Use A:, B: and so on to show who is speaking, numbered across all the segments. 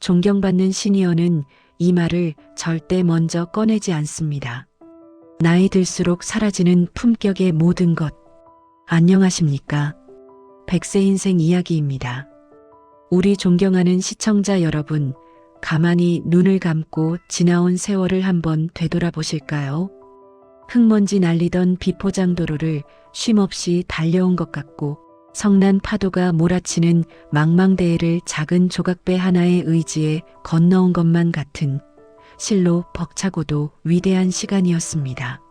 A: 존경받는 시니어는 이 말을 절대 먼저 꺼내지 않습니다. 나이 들수록 사라지는 품격의 모든 것. 안녕하십니까? 100세 인생 이야기입니다. 우리 존경하는 시청자 여러분, 가만히 눈을 감고 지나온 세월을 한번 되돌아보실까요? 흙먼지 날리던 비포장도로를 쉼없이 달려온 것 같고, 성난 파도가 몰아치는 망망대해를 작은 조각배 하나의 의지에 건너온 것만 같은 실로 벅차고도 위대한 시간이었습니다.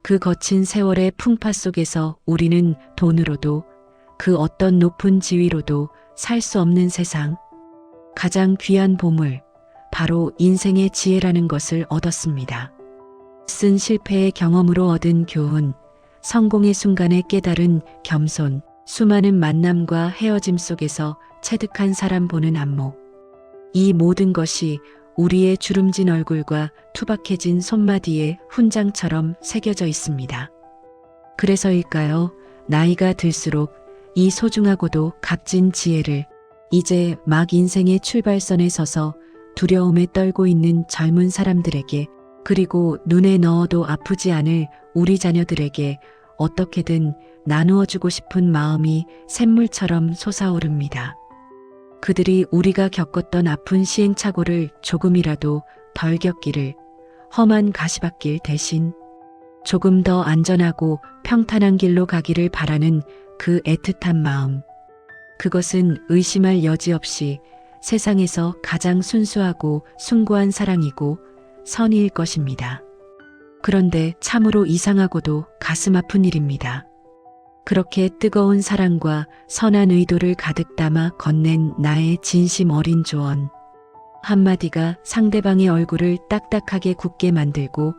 A: 그 거친 세월의 풍파 속에서 우리는 돈으로도 그 어떤 높은 지위로도 살 수 없는 세상, 가장 귀한 보물, 바로 인생의 지혜라는 것을 얻었습니다. 쓴 실패의 경험으로 얻은 교훈, 성공의 순간에 깨달은 겸손, 수많은 만남과 헤어짐 속에서 체득한 사람 보는 안목. 이 모든 것이 우리의 주름진 얼굴과 투박해진 손마디에 훈장처럼 새겨져 있습니다. 그래서일까요? 나이가 들수록 이 소중하고도 값진 지혜를 이제 막 인생의 출발선에 서서 두려움에 떨고 있는 젊은 사람들에게, 그리고 눈에 넣어도 아프지 않을 우리 자녀들에게 어떻게든 나누어주고 싶은 마음이 샘물처럼 솟아오릅니다. 그들이 우리가 겪었던 아픈 시행착오를 조금이라도 덜 겪기를, 험한 가시밭길 대신 조금 더 안전하고 평탄한 길로 가기를 바라는 그 애틋한 마음. 그것은 의심할 여지 없이 세상에서 가장 순수하고 숭고한 사랑이고 선의일 것입니다. 그런데 참으로 이상하고도 가슴 아픈 일입니다. 그렇게 뜨거운 사랑과 선한 의도를 가득 담아 건넨 나의 진심 어린 조언. 한마디가 상대방의 얼굴을 딱딱하게 굳게 만들고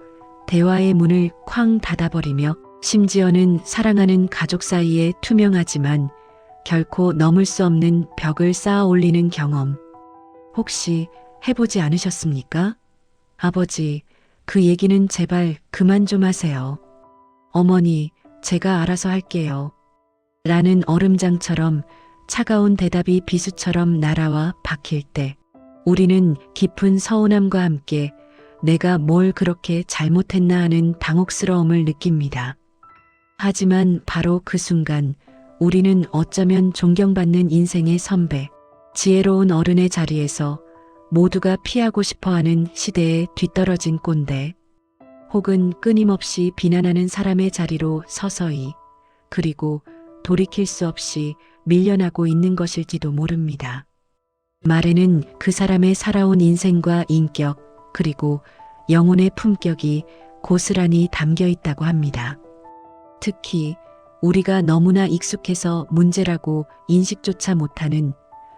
A: 대화의 문을 쾅 닫아버리며, 심지어는 사랑하는 가족 사이에 투명하지만 결코 넘을 수 없는 벽을 쌓아 올리는 경험. 혹시 해보지 않으셨습니까? 아버지, 그 얘기는 제발 그만 좀 하세요. 어머니, 제가 알아서 할게요. 라는 얼음장처럼 차가운 대답이 비수처럼 날아와 박힐 때, 우리는 깊은 서운함과 함께 내가 뭘 그렇게 잘못했나 하는 당혹스러움을 느낍니다. 하지만 바로 그 순간 우리는 어쩌면 존경받는 인생의 선배, 지혜로운 어른의 자리에서 모두가 피하고 싶어하는 시대에 뒤떨어진 꼰대, 혹은 끊임없이 비난하는 사람의 자리로 서서히, 그리고 돌이킬 수 없이 밀려나고 있는 것일지도 모릅니다. 말에는 그 사람의 살아온 인생과 인격, 그리고 영혼의 품격이 고스란히 담겨 있다고 합니다. 특히 우리가 너무나 익숙해서 문제라고 인식조차 못하는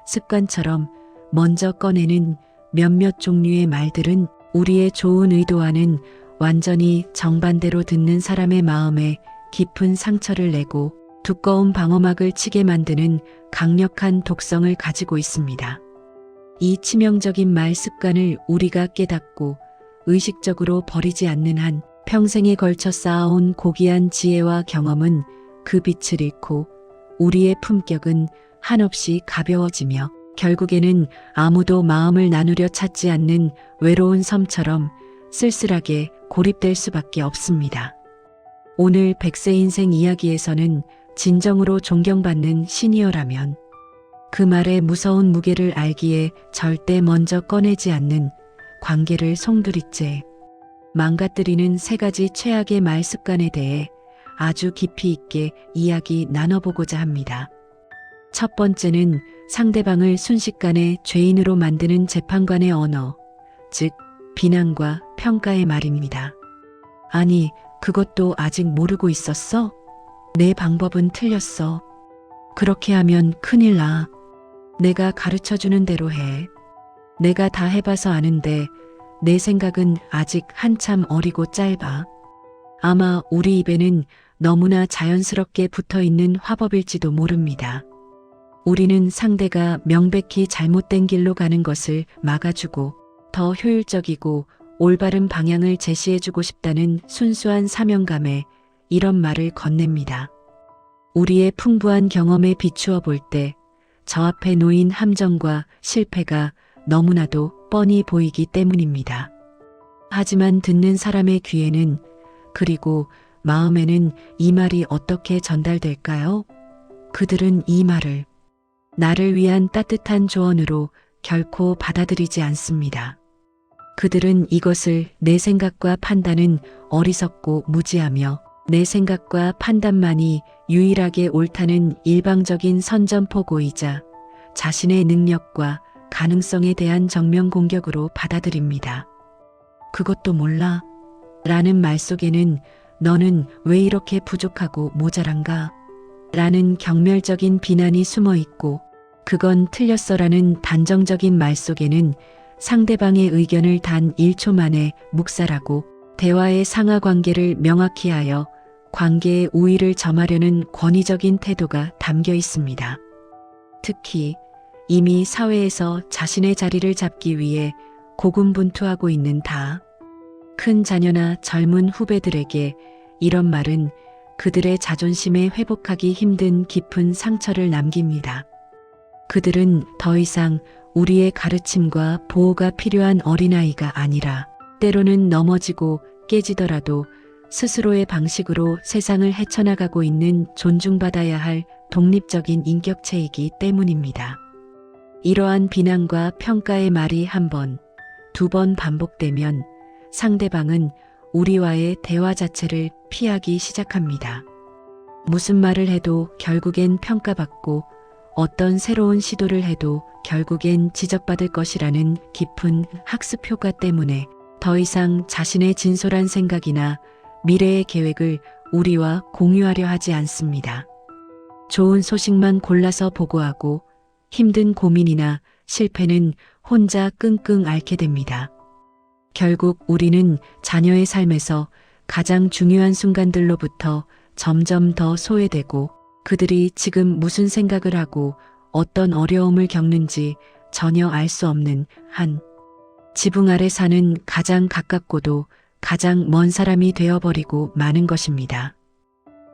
A: 습관처럼 먼저 꺼내는 몇몇 종류의 말들은 우리의 좋은 의도와는 완전히 정반대로 듣는 사람의 마음에 깊은 상처를 내고 두꺼운 방어막을 치게 만드는 강력한 독성을 가지고 있습니다. 이 치명적인 말 습관을 우리가 깨닫고 의식적으로 버리지 않는 한 평생에 걸쳐 쌓아온 고귀한 지혜와 경험은 그 빛을 잃고 우리의 품격은 한없이 가벼워지며 결국에는 아무도 마음을 나누려 찾지 않는 외로운 섬처럼 쓸쓸하게 고립될 수밖에 없습니다. 오늘 100세 인생 이야기에서는 진정으로 존경받는 시니어라면 그 말의 무서운 무게를 알기에 절대 먼저 꺼내지 않는 관계를 송두리째 망가뜨리는 3가지 최악의 말 습관에 대해 아주 깊이 있게 이야기 나눠보고자 합니다. 첫 번째는 상대방을 순식간에 죄인으로 만드는 재판관의 언어, 즉 비난과 평가의 말입니다. 아니, 그것도 아직 모르고 있었어? 내 방법은 틀렸어. 그렇게 하면 큰일 나. 내가 가르쳐주는 대로 해. 내가 다 해봐서 아는데 내 생각은 아직 한참 어리고 짧아. 아마 우리 입에는 너무나 자연스럽게 붙어있는 화법일지도 모릅니다. 우리는 상대가 명백히 잘못된 길로 가는 것을 막아주고 더 효율적이고 올바른 방향을 제시해주고 싶다는 순수한 사명감에 이런 말을 건넵니다. 우리의 풍부한 경험에 비추어 볼 때 저 앞에 놓인 함정과 실패가 너무나도 뻔히 보이기 때문입니다. 하지만 듣는 사람의 귀에는, 그리고 마음에는 이 말이 어떻게 전달될까요? 그들은 이 말을 나를 위한 따뜻한 조언으로 결코 받아들이지 않습니다. 그들은 이것을 내 생각과 판단은 어리석고 무지하며 내 생각과 판단만이 유일하게 옳다는 일방적인 선전포고이자 자신의 능력과 가능성에 대한 정면 공격으로 받아들입니다. 그것도 몰라? 라는 말 속에는 너는 왜 이렇게 부족하고 모자란가? 라는 경멸적인 비난이 숨어 있고, 그건 틀렸어라는 단정적인 말 속에는 상대방의 의견을 단 1초 만에 묵살하고 대화의 상하 관계를 명확히 하여 관계의 우위를 점하려는 권위적인 태도가 담겨 있습니다. 특히 이미 사회에서 자신의 자리를 잡기 위해 고군분투하고 있는 큰 자녀나 젊은 후배들에게 이런 말은 그들의 자존심에 회복하기 힘든 깊은 상처를 남깁니다. 그들은 더 이상 우리의 가르침과 보호가 필요한 어린아이가 아니라 때로는 넘어지고 깨지더라도 스스로의 방식으로 세상을 헤쳐나가고 있는 존중받아야 할 독립적인 인격체이기 때문입니다. 이러한 비난과 평가의 말이 한 번, 두 번 반복되면 상대방은 우리와의 대화 자체를 피하기 시작합니다. 무슨 말을 해도 결국엔 평가받고 어떤 새로운 시도를 해도 결국엔 지적받을 것이라는 깊은 학습 효과 때문에 더 이상 자신의 진솔한 생각이나 미래의 계획을 우리와 공유하려 하지 않습니다. 좋은 소식만 골라서 보고하고 힘든 고민이나 실패는 혼자 끙끙 앓게 됩니다. 결국 우리는 자녀의 삶에서 가장 중요한 순간들로부터 점점 더 소외되고 그들이 지금 무슨 생각을 하고 어떤 어려움을 겪는지 전혀 알 수 없는 한 지붕 아래 사는 가장 가깝고도 가장 먼 사람이 되어버리고 마는 것입니다.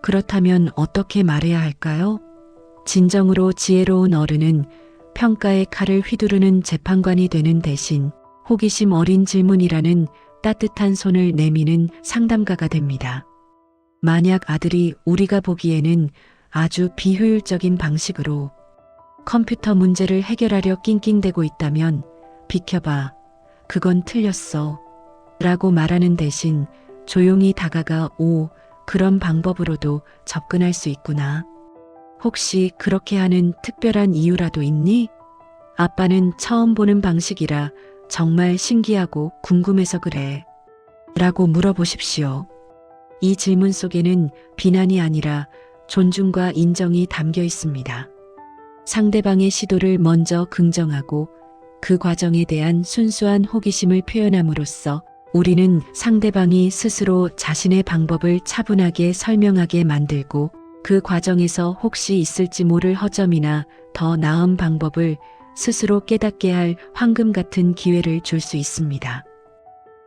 A: 그렇다면 어떻게 말해야 할까요? 진정으로 지혜로운 어른은 평가의 칼을 휘두르는 재판관이 되는 대신 호기심 어린 질문이라는 따뜻한 손을 내미는 상담가가 됩니다. 만약 아들이 우리가 보기에는 아주 비효율적인 방식으로 컴퓨터 문제를 해결하려 낑낑대고 있다면 비켜봐, 그건 틀렸어 라고 말하는 대신 조용히 다가가 그런 방법으로도 접근할 수 있구나. 혹시 그렇게 하는 특별한 이유라도 있니? 아빠는 처음 보는 방식이라 정말 신기하고 궁금해서 그래. 라고 물어보십시오. 이 질문 속에는 비난이 아니라 존중과 인정이 담겨 있습니다. 상대방의 시도를 먼저 긍정하고 그 과정에 대한 순수한 호기심을 표현함으로써 우리는 상대방이 스스로 자신의 방법을 차분하게 설명하게 만들고 그 과정에서 혹시 있을지 모를 허점이나 더 나은 방법을 스스로 깨닫게 할 황금 같은 기회를 줄 수 있습니다.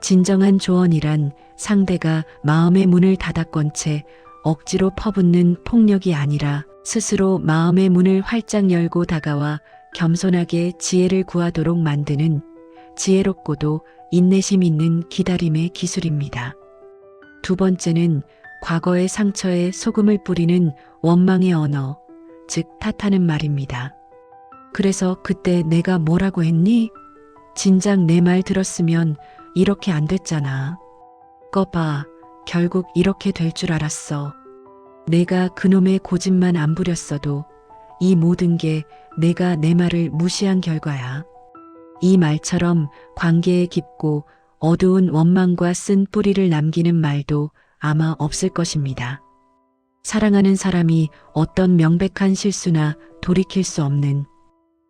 A: 진정한 조언이란 상대가 마음의 문을 닫아건 채 억지로 퍼붓는 폭력이 아니라 스스로 마음의 문을 활짝 열고 다가와 겸손하게 지혜를 구하도록 만드는 지혜롭고도 인내심 있는 기다림의 기술입니다. 두 번째는 과거의 상처에 소금을 뿌리는 원망의 언어, 즉 탓하는 말입니다. 그래서 그때 내가 뭐라고 했니? 진작 내 말 들었으면 이렇게 안 됐잖아. 꺼봐, 결국 이렇게 될 줄 알았어. 내가 그놈의 고집만 안 부렸어도 이 모든 게 내가 내 말을 무시한 결과야. 이 말처럼 관계에 깊고 어두운 원망과 쓴 뿌리를 남기는 말도 아마 없을 것입니다. 사랑하는 사람이 어떤 명백한 실수나 돌이킬 수 없는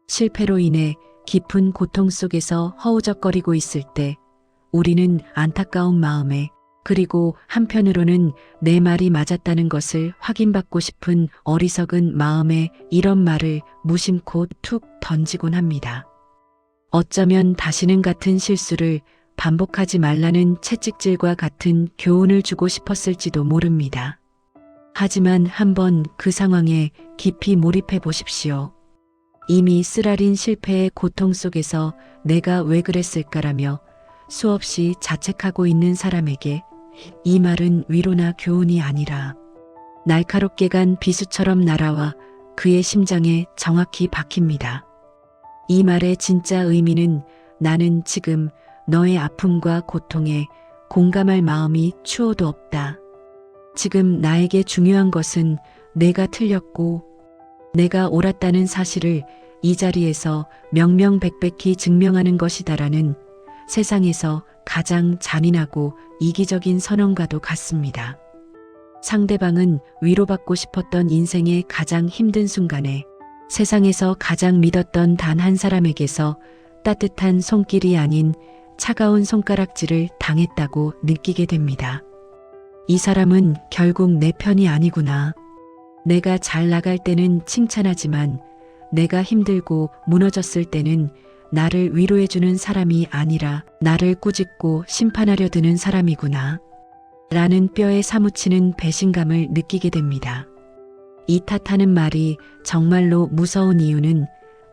A: 실패로 인해 깊은 고통 속에서 허우적거리고 있을 때 우리는 안타까운 마음에, 그리고 한편으로는 내 말이 맞았다는 것을 확인받고 싶은 어리석은 마음에 이런 말을 무심코 툭 던지곤 합니다. 어쩌면 다시는 같은 실수를 반복하지 말라는 채찍질과 같은 교훈을 주고 싶었을지도 모릅니다. 하지만 한번 그 상황에 깊이 몰입해 보십시오. 이미 쓰라린 실패의 고통 속에서 내가 왜 그랬을까라며 수없이 자책하고 있는 사람에게 이 말은 위로나 교훈이 아니라 날카롭게 간 비수처럼 날아와 그의 심장에 정확히 박힙니다. 이 말의 진짜 의미는 나는 지금 너의 아픔과 고통에 공감할 마음이 추호도 없다. 지금 나에게 중요한 것은 내가 틀렸고 내가 옳았다는 사실을 이 자리에서 명명백백히 증명하는 것이다라는 세상에서 가장 잔인하고 이기적인 선언과도 같습니다. 상대방은 위로받고 싶었던 인생의 가장 힘든 순간에 세상에서 가장 믿었던 단 한 사람에게서 따뜻한 손길이 아닌 차가운 손가락질을 당했다고 느끼게 됩니다. 이 사람은 결국 내 편이 아니구나. 내가 잘 나갈 때는 칭찬하지만 내가 힘들고 무너졌을 때는 나를 위로해주는 사람이 아니라 나를 꾸짖고 심판하려 드는 사람이구나. 라는 뼈에 사무치는 배신감을 느끼게 됩니다. 이 탓하는 말이 정말로 무서운 이유는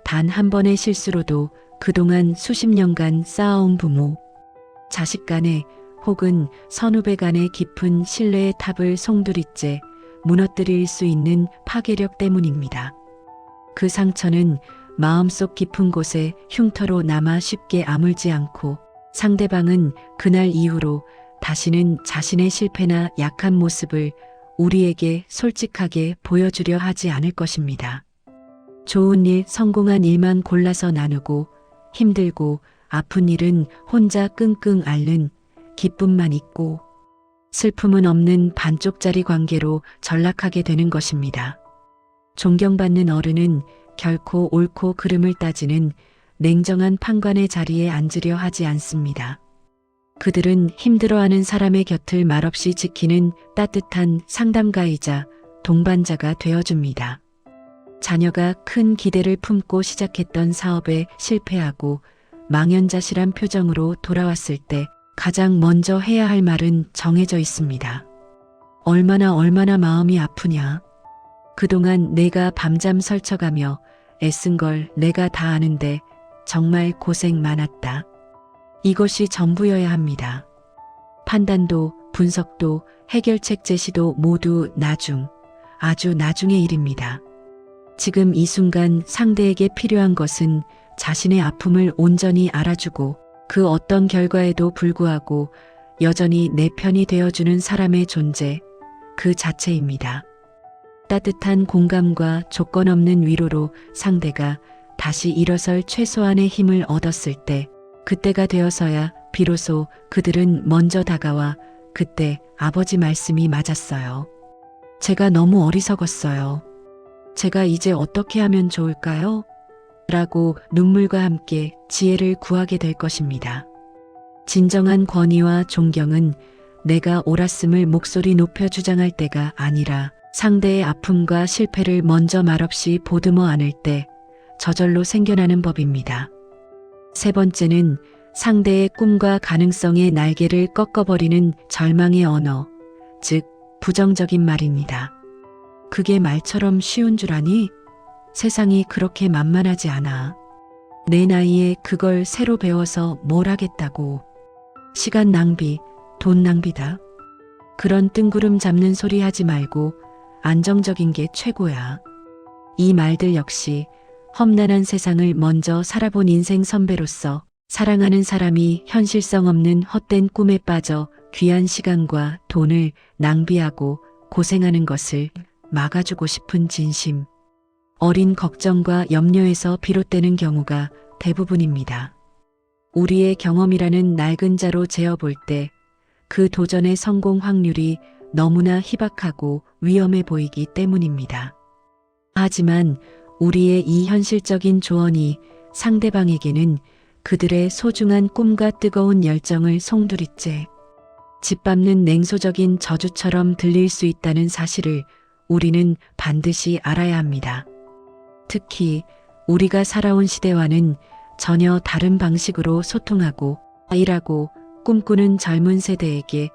A: 단 한 번의 실수로도 그동안 수십 년간 쌓아온 부모, 자식 간의 혹은 선후배 간의 깊은 신뢰의 탑을 송두리째 무너뜨릴 수 있는 파괴력 때문입니다. 그 상처는 마음속 깊은 곳에 흉터로 남아 쉽게 아물지 않고 상대방은 그날 이후로 다시는 자신의 실패나 약한 모습을 우리에게 솔직하게 보여주려 하지 않을 것입니다. 좋은 일, 성공한 일만 골라서 나누고 힘들고 아픈 일은 혼자 끙끙 앓는 기쁨만 있고 슬픔은 없는 반쪽짜리 관계로 전락하게 되는 것입니다. 존경받는 어른은 결코 옳고 그름을 따지는 냉정한 판관의 자리에 앉으려 하지 않습니다. 그들은 힘들어하는 사람의 곁을 말없이 지키는 따뜻한 상담가이자 동반자가 되어줍니다. 자녀가 큰 기대를 품고 시작했던 사업에 실패하고 망연자실한 표정으로 돌아왔을 때 가장 먼저 해야 할 말은 정해져 있습니다. 얼마나 마음이 아프냐. 그동안 내가 밤잠 설쳐가며 애쓴 걸 내가 다 아는데 정말 고생 많았다. 이것이 전부여야 합니다. 판단도 분석도 해결책 제시도 모두 나중, 아주 나중의 일입니다. 지금 이 순간 상대에게 필요한 것은 자신의 아픔을 온전히 알아주고 그 어떤 결과에도 불구하고 여전히 내 편이 되어주는 사람의 존재, 그 자체입니다. 따뜻한 공감과 조건 없는 위로로 상대가 다시 일어설 최소한의 힘을 얻었을 때 그때가 되어서야 비로소 그들은 먼저 다가와 그때 아버지 말씀이 맞았어요. 제가 너무 어리석었어요. 제가 이제 어떻게 하면 좋을까요? 라고 눈물과 함께 지혜를 구하게 될 것입니다. 진정한 권위와 존경은 내가 옳았음을 목소리 높여 주장할 때가 아니라 상대의 아픔과 실패를 먼저 말없이 보듬어 안을 때 저절로 생겨나는 법입니다. 세 번째는 상대의 꿈과 가능성의 날개를 꺾어버리는 절망의 언어, 즉 부정적인 말입니다. 그게 말처럼 쉬운 줄 아니? 세상이 그렇게 만만하지 않아. 내 나이에 그걸 새로 배워서 뭘 하겠다고. 시간 낭비, 돈 낭비다. 그런 뜬구름 잡는 소리 하지 말고 안정적인 게 최고야. 이 말들 역시 험난한 세상을 먼저 살아본 인생 선배로서 사랑하는 사람이 현실성 없는 헛된 꿈에 빠져 귀한 시간과 돈을 낭비하고 고생하는 것을 막아주고 싶은 진심. 어린 걱정과 염려에서 비롯되는 경우가 대부분입니다. 우리의 경험이라는 낡은 자로 재어볼 때 그 도전의 성공 확률이 너무나 희박하고 위험해 보이기 때문입니다. 하지만 우리의 이 현실적인 조언이 상대방에게는 그들의 소중한 꿈과 뜨거운 열정을 송두리째 짓밟는 냉소적인 저주처럼 들릴 수 있다는 사실을 우리는 반드시 알아야 합니다. 특히 우리가 살아온 시대와는 전혀 다른 방식으로 소통하고 일하고 꿈꾸는 젊은 세대에게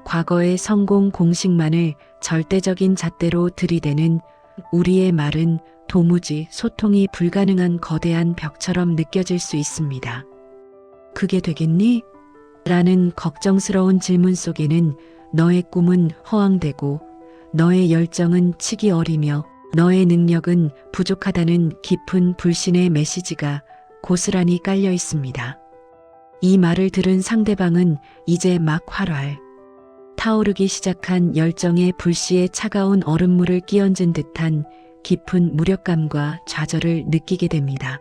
A: 과거의 성공 공식만을 절대적인 잣대로 들이대는 우리의 말은 도무지 소통이 불가능한 거대한 벽처럼 느껴질 수 있습니다. 그게 되겠니? 라는 걱정스러운 질문 속에는 너의 꿈은 허황되고 너의 열정은 치기 어리며 너의 능력은 부족하다는 깊은 불신의 메시지가 고스란히 깔려 있습니다. 이 말을 들은 상대방은 이제 막 타오르기 시작한 열정의 불씨에 차가운 얼음물을 끼얹은 듯한 깊은 무력감과 좌절을 느끼게 됩니다.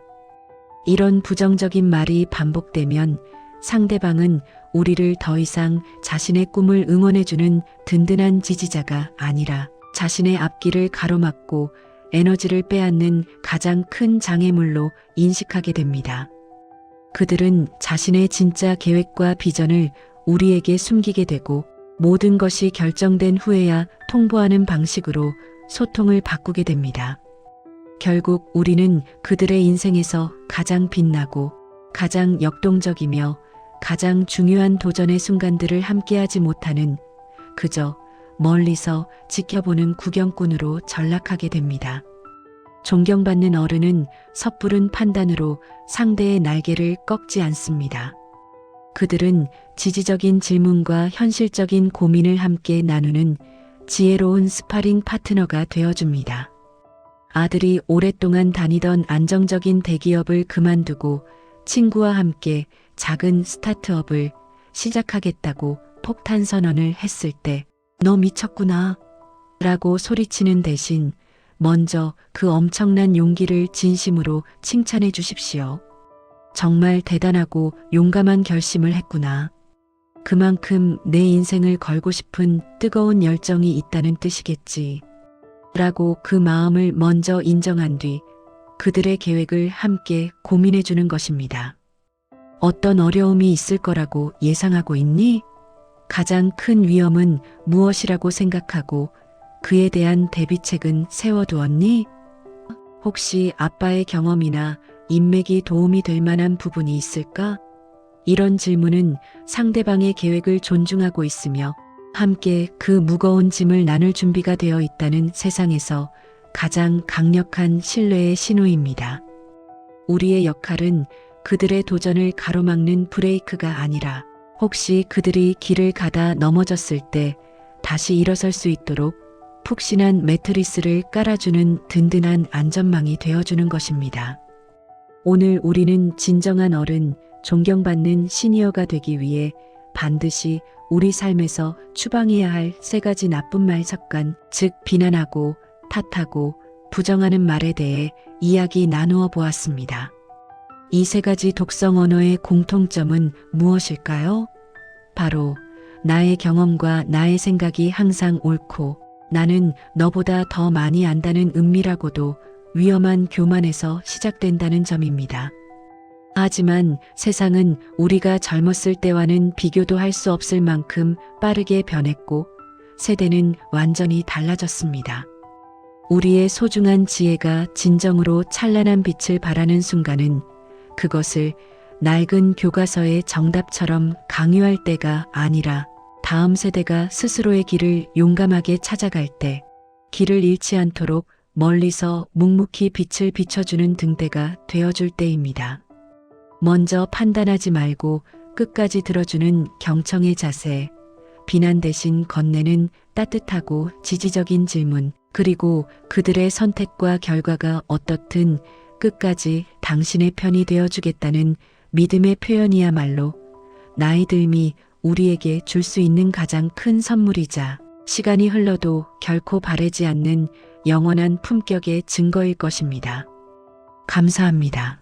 A: 이런 부정적인 말이 반복되면 상대방은 우리를 더 이상 자신의 꿈을 응원해주는 든든한 지지자가 아니라 자신의 앞길을 가로막고 에너지를 빼앗는 가장 큰 장애물로 인식하게 됩니다. 그들은 자신의 진짜 계획과 비전을 우리에게 숨기게 되고 모든 것이 결정된 후에야 통보하는 방식으로 소통을 바꾸게 됩니다. 결국 우리는 그들의 인생에서 가장 빛나고 가장 역동적이며 가장 중요한 도전의 순간들을 함께하지 못하는 그저 멀리서 지켜보는 구경꾼으로 전락하게 됩니다. 존경받는 어른은 섣부른 판단으로 상대의 날개를 꺾지 않습니다. 그들은 지지적인 질문과 현실적인 고민을 함께 나누는 지혜로운 스파링 파트너가 되어줍니다. 아들이 오랫동안 다니던 안정적인 대기업을 그만두고 친구와 함께 작은 스타트업을 시작하겠다고 폭탄 선언을 했을 때 너 미쳤구나 라고 소리치는 대신 먼저 그 엄청난 용기를 진심으로 칭찬해 주십시오. 정말 대단하고 용감한 결심을 했구나. 그만큼 내 인생을 걸고 싶은 뜨거운 열정이 있다는 뜻이겠지. 라고 그 마음을 먼저 인정한 뒤 그들의 계획을 함께 고민해 주는 것입니다. 어떤 어려움이 있을 거라고 예상하고 있니? 가장 큰 위험은 무엇이라고 생각하고 그에 대한 대비책은 세워두었니? 혹시 아빠의 경험이나 인맥이 도움이 될 만한 부분이 있을까? 이런 질문은 상대방의 계획을 존중하고 있으며 함께 그 무거운 짐을 나눌 준비가 되어 있다는 세상에서 가장 강력한 신뢰의 신호입니다. 우리의 역할은 그들의 도전을 가로막는 브레이크가 아니라 혹시 그들이 길을 가다 넘어졌을 때 다시 일어설 수 있도록 푹신한 매트리스를 깔아주는 든든한 안전망이 되어주는 것입니다. 오늘 우리는 진정한 어른, 존경받는 시니어가 되기 위해 반드시 우리 삶에서 추방해야 할 3가지 나쁜 말 습관, 즉 비난하고 탓하고 부정하는 말에 대해 이야기 나누어 보았습니다. 이 3가지 독성 언어의 공통점은 무엇일까요? 바로 나의 경험과 나의 생각이 항상 옳고 나는 너보다 더 많이 안다는 은밀하고도 위험한 교만에서 시작된다는 점입니다. 하지만 세상은 우리가 젊었을 때와는 비교도 할 수 없을 만큼 빠르게 변했고 세대는 완전히 달라졌습니다. 우리의 소중한 지혜가 진정으로 찬란한 빛을 발하는 순간은 그것을 낡은 교과서의 정답처럼 강요할 때가 아니라 다음 세대가 스스로의 길을 용감하게 찾아갈 때 길을 잃지 않도록 멀리서 묵묵히 빛을 비춰주는 등대가 되어줄 때입니다. 먼저 판단하지 말고 끝까지 들어주는 경청의 자세, 비난 대신 건네는 따뜻하고 지지적인 질문, 그리고 그들의 선택과 결과가 어떻든 끝까지 당신의 편이 되어주겠다는 믿음의 표현이야말로 나이 듦이 우리에게 줄 수 있는 가장 큰 선물이자 시간이 흘러도 결코 바래지 않는 영원한 품격의 증거일 것입니다. 감사합니다.